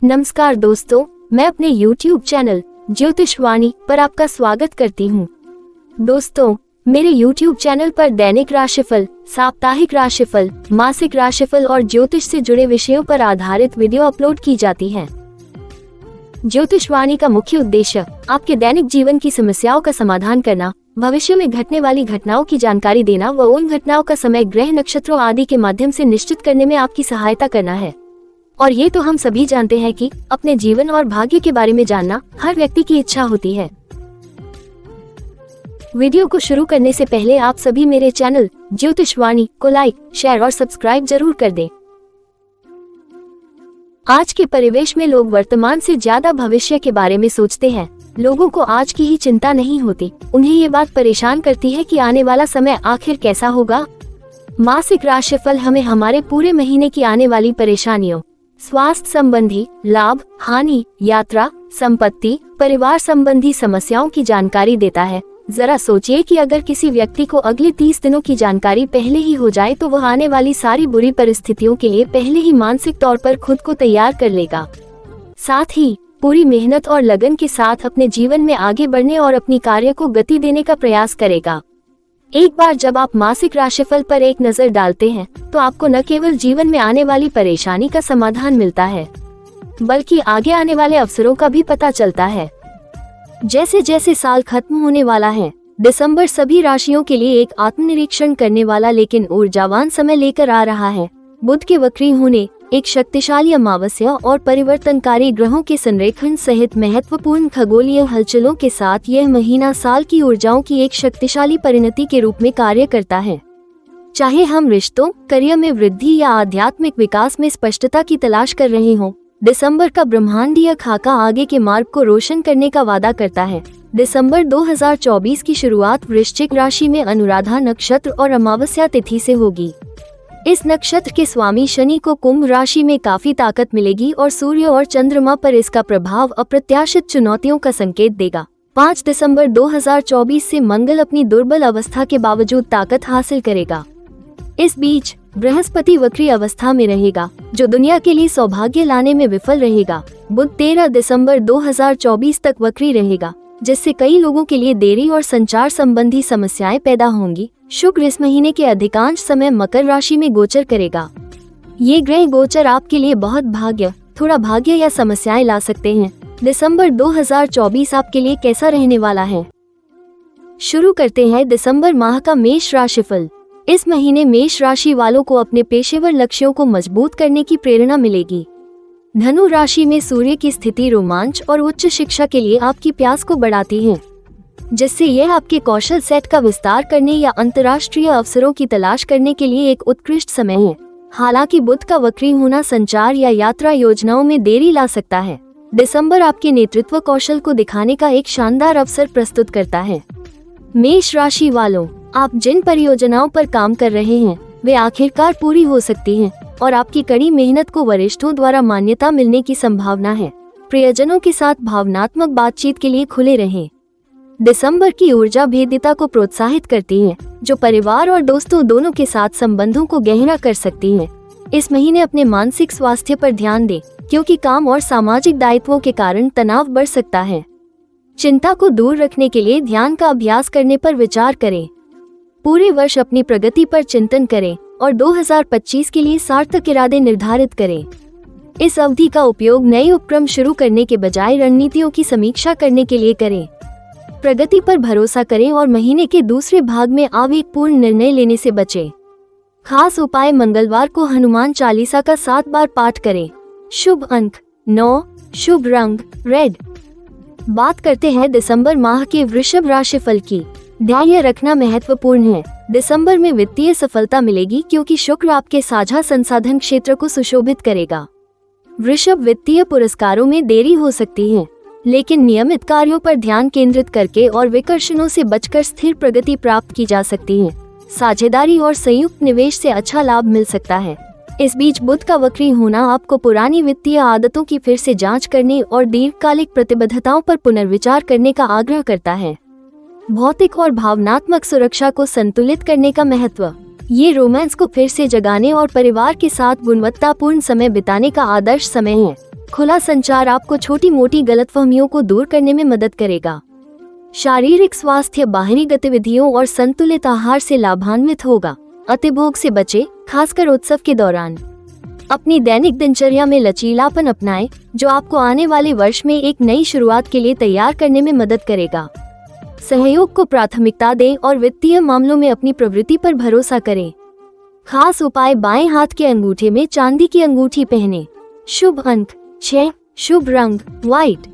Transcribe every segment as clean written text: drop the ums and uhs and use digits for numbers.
नमस्कार दोस्तों, मैं अपने YouTube चैनल ज्योतिषवाणी पर आपका स्वागत करती हूँ। दोस्तों, मेरे YouTube चैनल पर दैनिक राशिफल, साप्ताहिक राशिफल, मासिक राशिफल और ज्योतिष से जुड़े विषयों पर आधारित वीडियो अपलोड की जाती हैं। ज्योतिषवाणी का मुख्य उद्देश्य आपके दैनिक जीवन की समस्याओं का समाधान करना, भविष्य में घटने वाली घटनाओं की जानकारी देना व उन घटनाओं का समय ग्रह नक्षत्रों आदि के माध्यम से निश्चित करने में आपकी सहायता करना है। और ये तो हम सभी जानते हैं कि अपने जीवन और भाग्य के बारे में जानना हर व्यक्ति की इच्छा होती है। वीडियो को शुरू करने से पहले आप सभी मेरे चैनल ज्योतिषवाणी को लाइक, शेयर और सब्सक्राइब जरूर कर दें। आज के परिवेश में लोग वर्तमान से ज्यादा भविष्य के बारे में सोचते हैं। लोगों को आज की ही चिंता नहीं होती, उन्हें ये बात परेशान करती है कि आने वाला समय आखिर कैसा होगा। मासिक राशिफल हमें हमारे पूरे महीने की आने वाली परेशानियों, स्वास्थ्य संबंधी, लाभ, हानि, यात्रा, संपत्ति, परिवार संबंधी समस्याओं की जानकारी देता है। जरा सोचिए कि अगर किसी व्यक्ति को अगले 30 दिनों की जानकारी पहले ही हो जाए तो वह आने वाली सारी बुरी परिस्थितियों के लिए पहले ही मानसिक तौर पर खुद को तैयार कर लेगा। साथ ही पूरी मेहनत और लगन के साथ अपने जीवन में आगे बढ़ने और अपनी कार्य को गति देने का प्रयास करेगा। एक बार जब आप मासिक राशिफल पर एक नजर डालते हैं तो आपको न केवल जीवन में आने वाली परेशानी का समाधान मिलता है, बल्कि आगे आने वाले अवसरों का भी पता चलता है। जैसे जैसे साल खत्म होने वाला है, दिसंबर सभी राशियों के लिए एक आत्मनिरीक्षण करने वाला लेकिन ऊर्जावान समय लेकर आ रहा है। बुध के वक्री होने, एक शक्तिशाली अमावस्या और परिवर्तनकारी ग्रहों के संरेखण सहित महत्वपूर्ण खगोलीय हलचलों के साथ यह महीना साल की ऊर्जाओं की एक शक्तिशाली परिणति के रूप में कार्य करता है। चाहे हम रिश्तों, करियर में वृद्धि या आध्यात्मिक विकास में स्पष्टता की तलाश कर रहे हों, दिसंबर का ब्रह्मांडीय खाका आगे के मार्ग को रोशन करने का वादा करता है। दिसंबर 2024 की शुरुआत वृश्चिक राशि में अनुराधा नक्षत्र और अमावस्या तिथि से होगी। इस नक्षत्र के स्वामी शनि को कुंभ राशि में काफी ताकत मिलेगी और सूर्य और चंद्रमा पर इसका प्रभाव अप्रत्याशित चुनौतियों का संकेत देगा। 5 दिसंबर 2024 से मंगल अपनी दुर्बल अवस्था के बावजूद ताकत हासिल करेगा। इस बीच बृहस्पति वक्री अवस्था में रहेगा, जो दुनिया के लिए सौभाग्य लाने में विफल रहेगा। बुध 13 दिसंबर 2024 तक वक्री रहेगा, जिससे कई लोगों के लिए देरी और संचार संबंधी समस्याएं पैदा होंगी। शुक्र इस महीने के अधिकांश समय मकर राशि में गोचर करेगा। ये ग्रह गोचर आपके लिए बहुत थोड़ा भाग्य या समस्याएं ला सकते हैं। दिसंबर 2024 आपके लिए कैसा रहने वाला है? शुरू करते हैं दिसंबर माह का मेष राशिफल। इस महीने मेष राशि वालों को अपने पेशेवर लक्ष्यों को मजबूत करने की प्रेरणा मिलेगी। धनु राशि में सूर्य की स्थिति रोमांच और उच्च शिक्षा के लिए आपकी प्यास को बढ़ाती है, जिससे यह आपके कौशल सेट का विस्तार करने या अंतर्राष्ट्रीय अवसरों की तलाश करने के लिए एक उत्कृष्ट समय है। हालांकि बुध का वक्री होना संचार या यात्रा योजनाओं में देरी ला सकता है। दिसंबर आपके नेतृत्व कौशल को दिखाने का एक शानदार अवसर प्रस्तुत करता है। मेष राशि वालों, आप जिन परियोजनाओं पर काम कर रहे हैं वे आखिरकार पूरी हो सकती हैं और आपकी कड़ी मेहनत को वरिष्ठों द्वारा मान्यता मिलने की संभावना है। प्रियजनों के साथ भावनात्मक बातचीत के लिए खुले रहें। दिसंबर की ऊर्जा भेद्यता को प्रोत्साहित करती है, जो परिवार और दोस्तों दोनों के साथ संबंधों को गहरा कर सकती है। इस महीने अपने मानसिक स्वास्थ्य पर ध्यान दें, क्योंकि काम और सामाजिक दायित्वों के कारण तनाव बढ़ सकता है। चिंता को दूर रखने के लिए ध्यान का अभ्यास करने पर विचार करें। पूरे वर्ष अपनी प्रगति पर चिंतन करें और 2025 के लिए सार्थक इरादे निर्धारित करें। इस अवधि का उपयोग नए उपक्रम शुरू करने के बजाय रणनीतियों की समीक्षा करने के लिए करें। प्रगति पर भरोसा करें और महीने के दूसरे भाग में आवेगपूर्ण निर्णय लेने से बचें। खास उपाय, मंगलवार को हनुमान चालीसा का 7 बार पाठ करें। शुभ अंक 9, शुभ रंग रेड। बात करते हैं दिसंबर माह के वृषभ राशिफल की। धैर्य रखना महत्वपूर्ण है। दिसंबर में वित्तीय सफलता मिलेगी, क्योंकि शुक्र आपके साझा संसाधन क्षेत्र को सुशोभित करेगा। वृषभ वित्तीय पुरस्कारों में देरी हो सकती है, लेकिन नियमित कार्यों पर ध्यान केंद्रित करके और विकर्षणों से बचकर स्थिर प्रगति प्राप्त की जा सकती है। साझेदारी और संयुक्त निवेश से अच्छा लाभ मिल सकता है। इस बीच बुध का वक्री होना आपको पुरानी वित्तीय आदतों की फिर से जांच करने और दीर्घकालिक प्रतिबद्धताओं पर पुनर्विचार करने का आग्रह करता है। भौतिक और भावनात्मक सुरक्षा को संतुलित करने का महत्व। ये रोमांस को फिर से जगाने और परिवार के साथ गुणवत्तापूर्ण समय बिताने का आदर्श समय है। खुला संचार आपको छोटी मोटी गलतफहमियों को दूर करने में मदद करेगा। शारीरिक स्वास्थ्य बाहरी गतिविधियों और संतुलित आहार से लाभान्वित होगा। अतिभोग से बचें, खासकर उत्सव के दौरान। अपनी दैनिक दिनचर्या में लचीलापन अपनाएं, जो आपको आने वाले वर्ष में एक नई शुरुआत के लिए तैयार करने में मदद करेगा। सहयोग को प्राथमिकता दें और वित्तीय मामलों में अपनी प्रवृत्ति पर भरोसा करें। खास उपाय, बाएं हाथ के अंगूठे में चांदी की अंगूठी पहनें। शुभ अंक 6, शुभ रंग व्हाइट।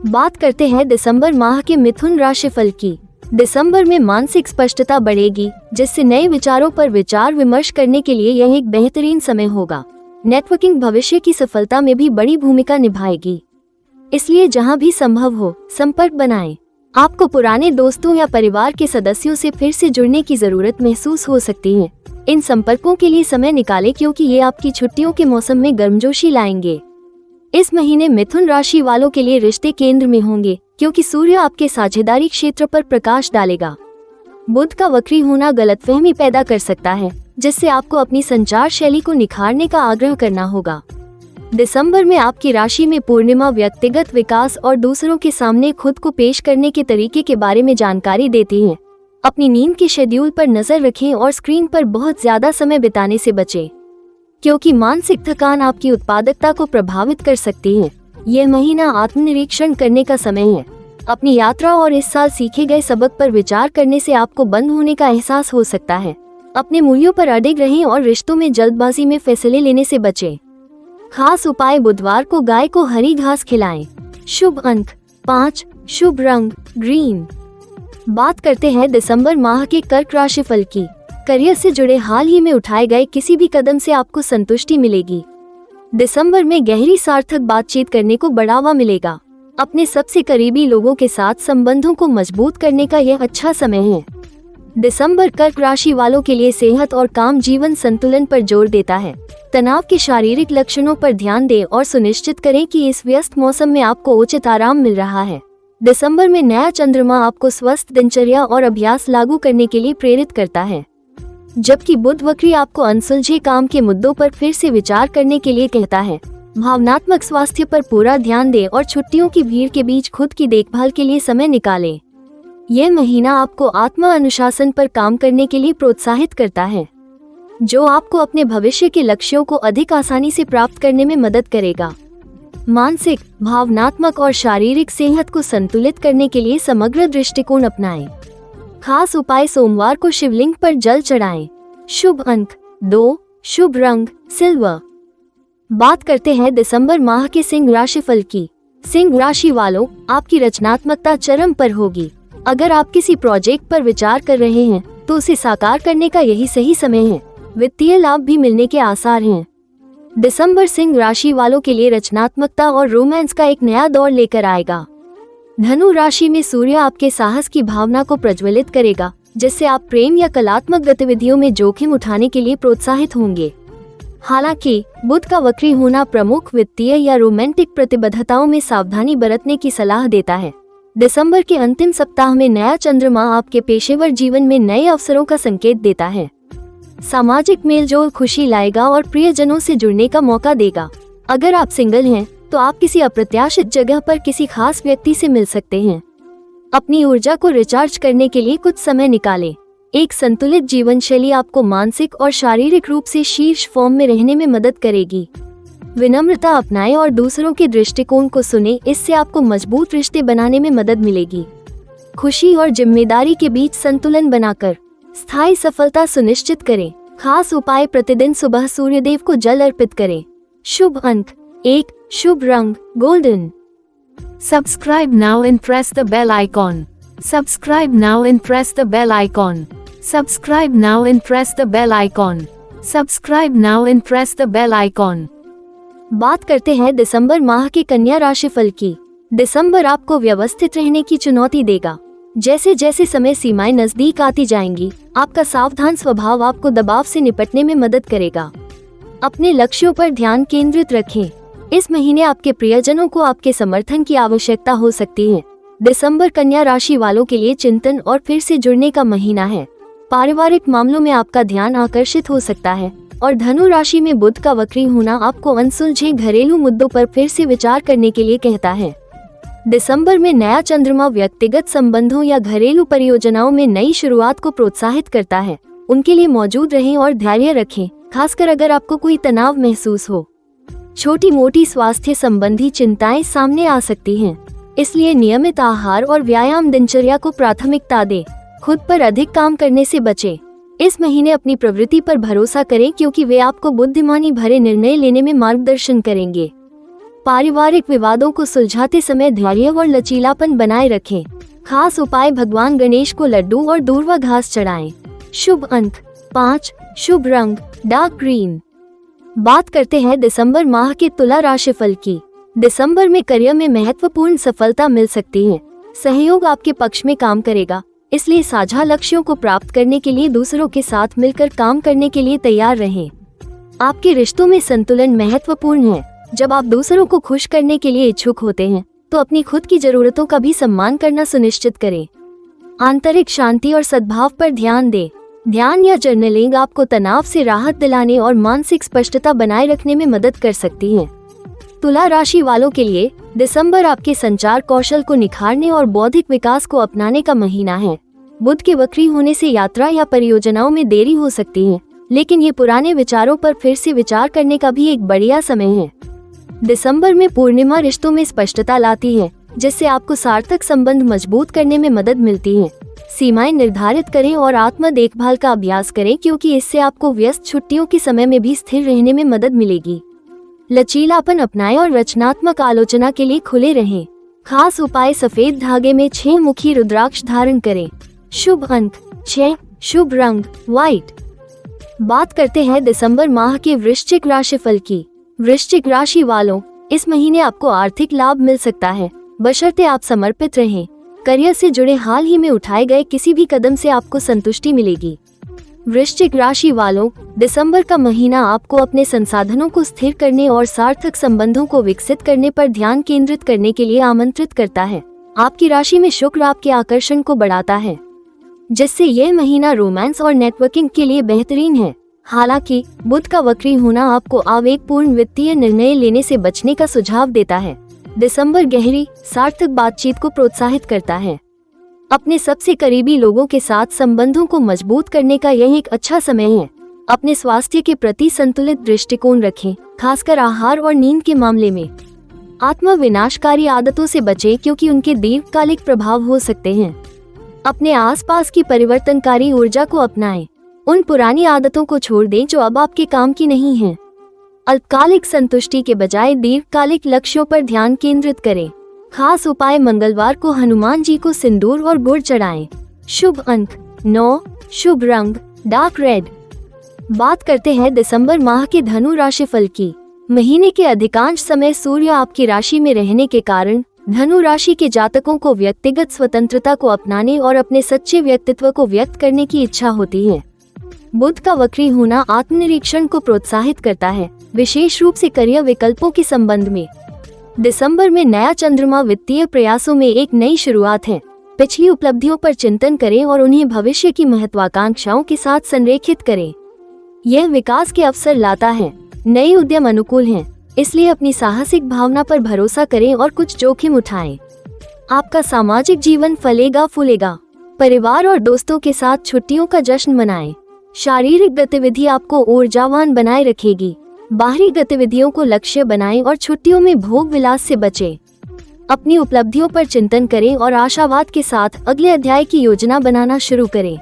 बात करते हैं दिसंबर माह के मिथुन राशिफल की। दिसंबर में मानसिक स्पष्टता बढ़ेगी, जिससे नए विचारों पर विचार विमर्श करने के लिए यह एक बेहतरीन समय होगा। नेटवर्किंग भविष्य की सफलता में भी बड़ी भूमिका निभाएगी, इसलिए जहां भी संभव हो संपर्क बनाएं। आपको पुराने दोस्तों या परिवार के सदस्यों से फिर से जुड़ने की जरूरत महसूस हो सकती है। इन संपर्कों के लिए समय निकालें, क्योंकि ये आपकी छुट्टियों के मौसम में गर्मजोशी लाएंगे। इस महीने मिथुन राशि वालों के लिए रिश्ते केंद्र में होंगे, क्योंकि सूर्य आपके साझेदारी क्षेत्र पर प्रकाश डालेगा। बुध का वक्री होना गलतफहमी पैदा कर सकता है, जिससे आपको अपनी संचार शैली को निखारने का आग्रह करना होगा। दिसंबर में आपकी राशि में पूर्णिमा व्यक्तिगत विकास और दूसरों के सामने खुद को पेश करने के तरीके के बारे में जानकारी देती है। अपनी नींद के शेड्यूल पर नजर रखें और स्क्रीन पर बहुत ज्यादा समय बिताने से बचें, क्योंकि मानसिक थकान आपकी उत्पादकता को प्रभावित कर सकती है। यह महीना आत्मनिरीक्षण करने का समय है। अपनी यात्रा और इस साल सीखे गए सबक पर विचार करने से आपको बंद होने का एहसास हो सकता है। अपने मूल्यों पर अडिग रहें और रिश्तों में जल्दबाजी में फैसले लेने से बचें। खास उपाय, बुधवार को गाय को हरी घास खिलाएं। शुभ अंक 5, शुभ रंग ग्रीन। बात करते हैं दिसंबर माह के कर्क राशिफल की। करियर से जुड़े हाल ही में उठाए गए किसी भी कदम से आपको संतुष्टि मिलेगी। दिसंबर में गहरी सार्थक बातचीत करने को बढ़ावा मिलेगा। अपने सबसे करीबी लोगों के साथ संबंधों को मजबूत करने का यह अच्छा समय है। दिसंबर कर्क राशि वालों के लिए सेहत और काम जीवन संतुलन पर जोर देता है। तनाव के शारीरिक लक्षणों पर ध्यान दें और सुनिश्चित करें कि इस व्यस्त मौसम में आपको उचित आराम मिल रहा है। दिसंबर में नया चंद्रमा आपको स्वस्थ दिनचर्या और अभ्यास लागू करने के लिए प्रेरित करता है, जबकि बुध वक्री आपको अनसुलझे काम के मुद्दों पर फिर से विचार करने के लिए कहता है। भावनात्मक स्वास्थ्य पर पूरा ध्यान दें और छुट्टियों की भीड़ के बीच खुद की देखभाल के लिए समय निकालें। यह महीना आपको आत्म अनुशासन पर काम करने के लिए प्रोत्साहित करता है, जो आपको अपने भविष्य के लक्ष्यों को अधिक आसानी से प्राप्त करने में मदद करेगा। मानसिक, भावनात्मक और शारीरिक सेहत को संतुलित करने के लिए समग्र दृष्टिकोण अपनाएं। खास उपाय, सोमवार को शिवलिंग पर जल चढ़ाएं। शुभ अंक 2, शुभ रंग सिल्वर। बात करते हैं दिसंबर माह के सिंह राशिफल की। सिंह राशि वालों, आपकी रचनात्मकता चरम पर होगी। अगर आप किसी प्रोजेक्ट पर विचार कर रहे हैं तो उसे साकार करने का यही सही समय है। वित्तीय लाभ भी मिलने के आसार हैं। दिसंबर सिंह राशि वालों के लिए रचनात्मकता और रोमांस का एक नया दौर लेकर आएगा। धनु राशि में सूर्य आपके साहस की भावना को प्रज्वलित करेगा, जिससे आप प्रेम या कलात्मक गतिविधियों में जोखिम उठाने के लिए प्रोत्साहित होंगे। हालांकि बुध का वक्री होना प्रमुख वित्तीय या रोमांटिक प्रतिबद्धताओं में सावधानी बरतने की सलाह देता है। दिसंबर के अंतिम सप्ताह में नया चंद्रमा आपके पेशेवर जीवन में नए अवसरों का संकेत देता है। सामाजिक मेलजोल खुशी लाएगा और प्रियजनों से जुड़ने का मौका देगा। अगर आप सिंगल हैं तो आप किसी अप्रत्याशित जगह पर किसी खास व्यक्ति से मिल सकते हैं। अपनी ऊर्जा को रिचार्ज करने के लिए कुछ समय निकालें। एक संतुलित जीवन शैली आपको मानसिक और शारीरिक रूप से शीर्ष फॉर्म में रहने में मदद करेगी। विनम्रता अपनाएं और दूसरों के दृष्टिकोण को सुनें, इससे आपको मजबूत रिश्ते बनाने में मदद मिलेगी। खुशी और जिम्मेदारी के बीच संतुलन बनाकर स्थायी सफलता सुनिश्चित करें। खास उपाय, प्रतिदिन सुबह सूर्यदेव को जल अर्पित करें। शुभ अंक 1, शुभ रंग golden. Subscribe now and press the bell icon. Subscribe now and press the bell icon. Subscribe now and press the bell icon. Subscribe now and press the bell icon. बात करते हैं दिसंबर माह के कन्या राशिफल की। दिसंबर आपको व्यवस्थित रहने की चुनौती देगा। जैसे जैसे समय सीमाएं नजदीक आती जाएंगी, आपका सावधान स्वभाव आपको दबाव से निपटने में मदद करेगा। अपने लक्ष्यों पर ध्यान केंद्रित रखें। इस महीने आपके प्रियजनों को आपके समर्थन की आवश्यकता हो सकती है। दिसंबर कन्या राशि वालों के लिए चिंतन और फिर से जुड़ने का महीना है। पारिवारिक मामलों में आपका ध्यान आकर्षित हो सकता है, और धनु राशि में बुध का वक्री होना आपको अनसुलझे घरेलू मुद्दों पर फिर से विचार करने के लिए कहता है। दिसंबर में नया चंद्रमा व्यक्तिगत संबंधों या घरेलू परियोजनाओं में नई शुरुआत को प्रोत्साहित करता है। उनके लिए मौजूद रहें और धैर्य रखें, खासकर अगर आपको कोई तनाव महसूस हो। छोटी मोटी स्वास्थ्य संबंधी चिंताएं सामने आ सकती हैं, इसलिए नियमित आहार और व्यायाम दिनचर्या को प्राथमिकता दें। खुद पर अधिक काम करने से बचें। इस महीने अपनी प्रवृत्ति पर भरोसा करें क्योंकि वे आपको बुद्धिमानी भरे निर्णय लेने में मार्गदर्शन करेंगे। पारिवारिक विवादों को सुलझाते समय धैर्य और लचीलापन बनाए रखें। खास उपाय भगवान गणेश को लड्डू और दूर्वा घास चढ़ाएं। शुभ अंक 5, शुभ रंग डार्क ग्रीन। बात करते हैं दिसंबर माह के तुला राशिफल की। दिसंबर में करियर में महत्वपूर्ण सफलता मिल सकती है। सहयोग आपके पक्ष में काम करेगा, इसलिए साझा लक्ष्यों को प्राप्त करने के लिए दूसरों के साथ मिलकर काम करने के लिए तैयार रहें। आपके रिश्तों में संतुलन महत्वपूर्ण है। जब आप दूसरों को खुश करने के लिए इच्छुक होते हैं तो अपनी खुद की जरूरतों का भी सम्मान करना सुनिश्चित करें। आंतरिक शांति और सद्भाव पर ध्यान दें। ध्यान या जर्नलिंग आपको तनाव से राहत दिलाने और मानसिक स्पष्टता बनाए रखने में मदद कर सकती है। तुला राशि वालों के लिए दिसंबर आपके संचार कौशल को निखारने और बौद्धिक विकास को अपनाने का महीना है। बुध के वक्री होने से यात्रा या परियोजनाओं में देरी हो सकती है, लेकिन ये पुराने विचारों पर फिर से विचार करने का भी एक बढ़िया समय है। दिसंबर में पूर्णिमा रिश्तों में स्पष्टता लाती है, जिससे आपको सार्थक संबंध मजबूत करने में मदद मिलती है। सीमाएं निर्धारित करें और आत्म देखभाल का अभ्यास करें क्योंकि इससे आपको व्यस्त छुट्टियों के समय में भी स्थिर रहने में मदद मिलेगी। लचीलापन अपनाएं और रचनात्मक आलोचना के लिए खुले रहें। खास उपाय सफेद धागे में 6 मुखी रुद्राक्ष धारण करें। शुभ अंक 6, शुभ रंग व्हाइट। बात करते हैं दिसंबर माह के वृश्चिक राशिफल की। वृश्चिक राशि वालों, इस महीने आपको आर्थिक लाभ मिल सकता है, बशर्ते आप समर्पित रहें। करियर से जुड़े हाल ही में उठाए गए किसी भी कदम से आपको संतुष्टि मिलेगी। वृश्चिक राशि वालों, दिसंबर का महीना आपको अपने संसाधनों को स्थिर करने और सार्थक संबंधों को विकसित करने पर ध्यान केंद्रित करने के लिए आमंत्रित करता है। आपकी राशि में शुक्र आपके आकर्षण को बढ़ाता है, जिससे यह महीना रोमांस और नेटवर्किंग के लिए बेहतरीन है। हालांकि बुध का वक्री होना आपको आवेगपूर्ण वित्तीय निर्णय लेने से बचने का सुझाव देता है। दिसंबर गहरी सार्थक बातचीत को प्रोत्साहित करता है। अपने सबसे करीबी लोगों के साथ संबंधों को मजबूत करने का यह एक अच्छा समय है। अपने स्वास्थ्य के प्रति संतुलित दृष्टिकोण रखें, खासकर आहार और नींद के मामले में। आत्म विनाशकारी आदतों से बचें क्योंकि उनके दीर्घकालिक प्रभाव हो सकते हैं। अपने आसपास की परिवर्तनकारी ऊर्जा को अपनाएं। उन पुरानी आदतों को छोड़ दें जो अब आपके काम की नहीं हैं। अल्पकालिक संतुष्टि के बजाय दीर्घकालिक लक्ष्यों पर ध्यान केंद्रित करें। खास उपाय मंगलवार को हनुमान जी को सिंदूर और गुड़ चढ़ाएं। शुभ अंक 9, शुभ रंग डार्क रेड। बात करते हैं दिसंबर माह के धनु राशिफल की। महीने के अधिकांश समय सूर्य आपकी राशि में रहने के कारण धनु राशि के जातकों को व्यक्तिगत स्वतंत्रता को अपनाने और अपने सच्चे व्यक्तित्व को व्यक्त करने की इच्छा होती है। बुध का वक्री होना आत्मनिरीक्षण को प्रोत्साहित करता है, विशेष रूप से करियर विकल्पों के संबंध में। दिसंबर में नया चंद्रमा वित्तीय प्रयासों में एक नई शुरुआत है। पिछली उपलब्धियों पर चिंतन करें और उन्हें भविष्य की महत्वाकांक्षाओं के साथ संरेखित करें। यह विकास के अवसर लाता है। नए उद्यम अनुकूल हैं, इसलिए अपनी साहसिक भावना पर भरोसा करें और कुछ जोखिम उठाएं। आपका सामाजिक जीवन फलेगा फूलेगा। परिवार और दोस्तों के साथ छुट्टियों का जश्न मनाएं। शारीरिक गतिविधि आपको ऊर्जावान बनाए रखेगी। बाहरी गतिविधियों को लक्ष्य बनाएं और छुट्टियों में भोग विलास से बचें। अपनी उपलब्धियों पर चिंतन करें और आशावाद के साथ अगले अध्याय की योजना बनाना शुरू करें।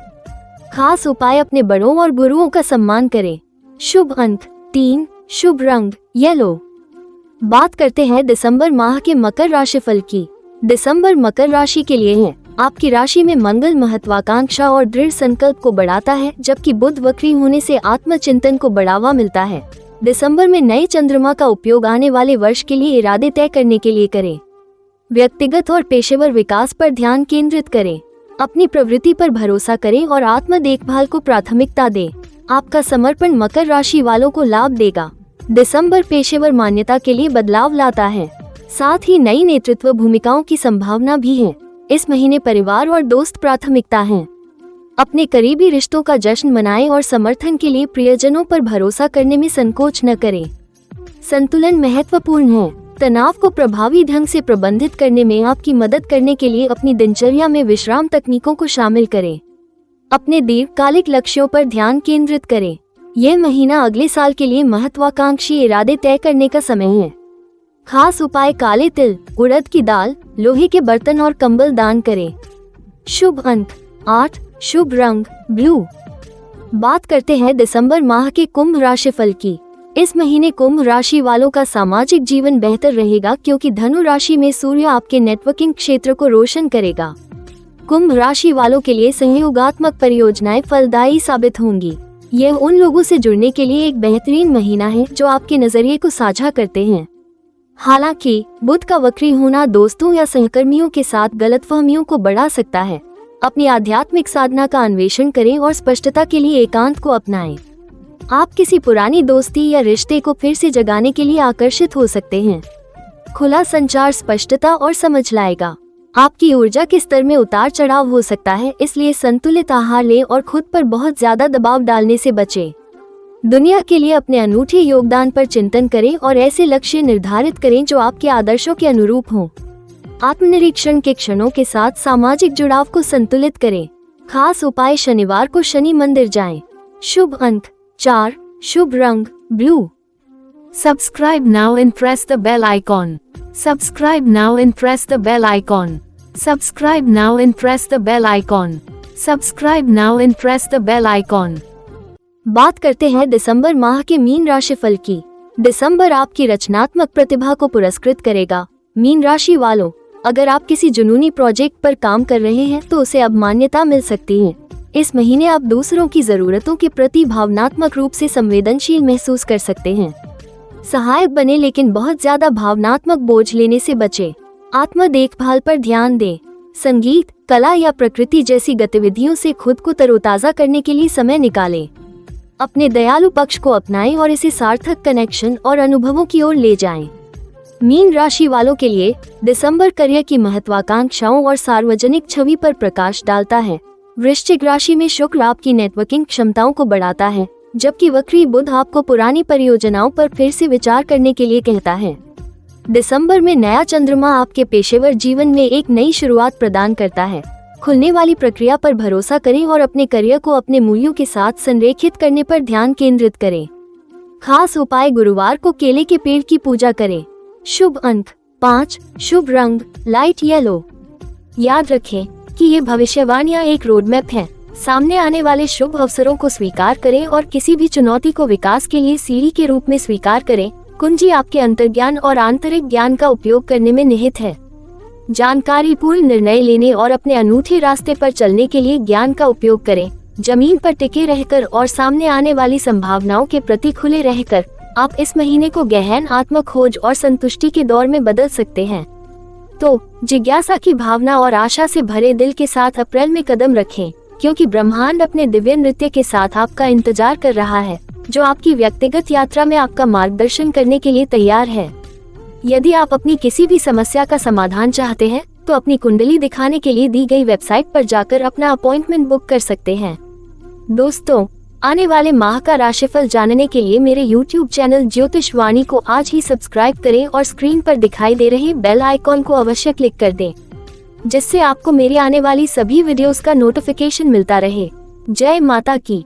खास उपाय अपने बड़ों और गुरुओं का सम्मान करें। शुभ अंक 3, शुभ रंग येलो। बात करते हैं दिसंबर माह के मकर राशिफल की। दिसंबर मकर राशि के लिए है। आपकी राशि में मंगल महत्वाकांक्षा और दृढ़ संकल्प को बढ़ाता है, जबकि बुध वक्री होने से आत्मचिंतन को बढ़ावा मिलता है। दिसंबर में नए चंद्रमा का उपयोग आने वाले वर्ष के लिए इरादे तय करने के लिए करें। व्यक्तिगत और पेशेवर विकास पर ध्यान केंद्रित करें। अपनी प्रवृत्ति पर भरोसा करें और आत्म देखभाल को प्राथमिकता दें। आपका समर्पण मकर राशि वालों को लाभ देगा। दिसंबर पेशेवर मान्यता के लिए बदलाव लाता है, साथ ही नई नेतृत्व भूमिकाओं की संभावना भी है। इस महीने परिवार और दोस्त प्राथमिकता हैं। अपने करीबी रिश्तों का जश्न मनाएं और समर्थन के लिए प्रियजनों पर भरोसा करने में संकोच न करें। संतुलन महत्वपूर्ण है। तनाव को प्रभावी ढंग से प्रबंधित करने में आपकी मदद करने के लिए अपनी दिनचर्या में विश्राम तकनीकों को शामिल करें। अपने दीर्घकालिक लक्ष्यों पर ध्यान केंद्रित करें। यह महीना अगले साल के लिए महत्वाकांक्षी इरादे तय करने का समय है। खास उपाय: काले तिल, उड़द की दाल, लोहे के बर्तन और कंबल दान करें। शुभ अंक 8, शुभ रंग ब्लू। बात करते हैं दिसंबर माह के कुंभ राशि फल की। इस महीने कुंभ राशि वालों का सामाजिक जीवन बेहतर रहेगा क्योंकि धनु राशि में सूर्य आपके नेटवर्किंग क्षेत्र को रोशन करेगा। कुंभ राशि वालों के लिए सहयोगात्मक परियोजनाएं फलदायी साबित होंगी। यह उन लोगों से जुड़ने के लिए एक बेहतरीन महीना है जो आपके नजरिए को साझा करते हैं। हालांकि बुध का वक्री होना दोस्तों या सहकर्मियों के साथ गलतफहमियों को बढ़ा सकता है। अपनी आध्यात्मिक साधना का अन्वेषण करें और स्पष्टता के लिए एकांत को अपनाएं। आप किसी पुरानी दोस्ती या रिश्ते को फिर से जगाने के लिए आकर्षित हो सकते हैं। खुला संचार स्पष्टता और समझ लाएगा। आपकी ऊर्जा के स्तर में उतार चढ़ाव हो सकता है, इसलिए संतुलित आहार लें और खुद पर बहुत ज्यादा दबाव डालने से बचें। दुनिया के लिए अपने अनूठे योगदान पर चिंतन करें और ऐसे लक्ष्य निर्धारित करें जो आपके आदर्शों के अनुरूप हों। आत्मनिरीक्षण के क्षणों के साथ सामाजिक जुड़ाव को संतुलित करें। खास उपाय: शनिवार को शनि मंदिर जाएं। शुभ अंक 4, शुभ रंग blue. Subscribe now and press the bell icon. Subscribe now and press the bell icon. Subscribe now and press the bell icon. Subscribe now and press the bell icon. बात करते हैं दिसंबर माह के मीन राशि फल की। दिसंबर आपकी रचनात्मक प्रतिभा को पुरस्कृत करेगा। मीन राशि वालों, अगर आप किसी जुनूनी प्रोजेक्ट पर काम कर रहे हैं तो उसे अब मान्यता मिल सकती है। इस महीने आप दूसरों की जरूरतों के प्रति भावनात्मक रूप से संवेदनशील महसूस कर सकते हैं। सहायक बने लेकिन बहुत ज्यादा भावनात्मक बोझ लेने से बचें। आत्म देखभाल पर ध्यान दें। संगीत, कला या प्रकृति जैसी गतिविधियों से खुद को तरोताजा करने के लिए समय निकालें। अपने दयालु पक्ष को अपनाएं और इसे सार्थक कनेक्शन और अनुभवों की ओर ले जाएं। मीन राशि वालों के लिए दिसंबर करियर की महत्वाकांक्षाओं और सार्वजनिक छवि पर प्रकाश डालता है। वृश्चिक राशि में शुक्र आपकी नेटवर्किंग क्षमताओं को बढ़ाता है, जबकि वक्री बुध आपको पुरानी परियोजनाओं पर फिर से विचार करने के लिए कहता है। दिसंबर में नया चंद्रमा आपके पेशेवर जीवन में एक नई शुरुआत प्रदान करता है। खुलने वाली प्रक्रिया पर भरोसा करें और अपने करियर को अपने मूल्यों के साथ संरेखित करने पर ध्यान केंद्रित करें। खास उपाय: गुरुवार को केले के पेड़ की पूजा करें। शुभ अंक 5, शुभ रंग लाइट येलो। याद रखें कि ये भविष्यवाणियां एक रोडमैप है। सामने आने वाले शुभ अवसरों को स्वीकार करें और किसी भी चुनौती को विकास के लिए सीढ़ी के रूप में स्वीकार करें। कुंजी आपके अंतर्ज्ञान और आंतरिक ज्ञान का उपयोग करने में निहित है। जानकारीपूर्ण निर्णय लेने और अपने अनूठे रास्ते पर चलने के लिए ज्ञान का उपयोग करें। जमीन पर टिके रहकर और सामने आने वाली संभावनाओं के प्रति खुले रहकर आप इस महीने को गहन आत्म खोज और संतुष्टि के दौर में बदल सकते हैं। तो जिज्ञासा की भावना और आशा से भरे दिल के साथ अप्रैल में कदम रखें, क्योंकि ब्रह्मांड अपने दिव्य नृत्य के साथ आपका इंतजार कर रहा है, जो आपकी व्यक्तिगत यात्रा में आपका मार्गदर्शन करने के लिए तैयार है। यदि आप अपनी किसी भी समस्या का समाधान चाहते हैं तो अपनी कुंडली दिखाने के लिए दी गई वेबसाइट पर जाकर अपना अपॉइंटमेंट बुक कर सकते हैं। दोस्तों, आने वाले माह का राशिफल जानने के लिए मेरे YouTube चैनल ज्योतिषवाणी को आज ही सब्सक्राइब करें और स्क्रीन पर दिखाई दे रहे बेल आइकॉन को अवश्य क्लिक कर दें, जिससे आपको मेरी आने वाली सभी वीडियोस का नोटिफिकेशन मिलता रहे। जय माता की।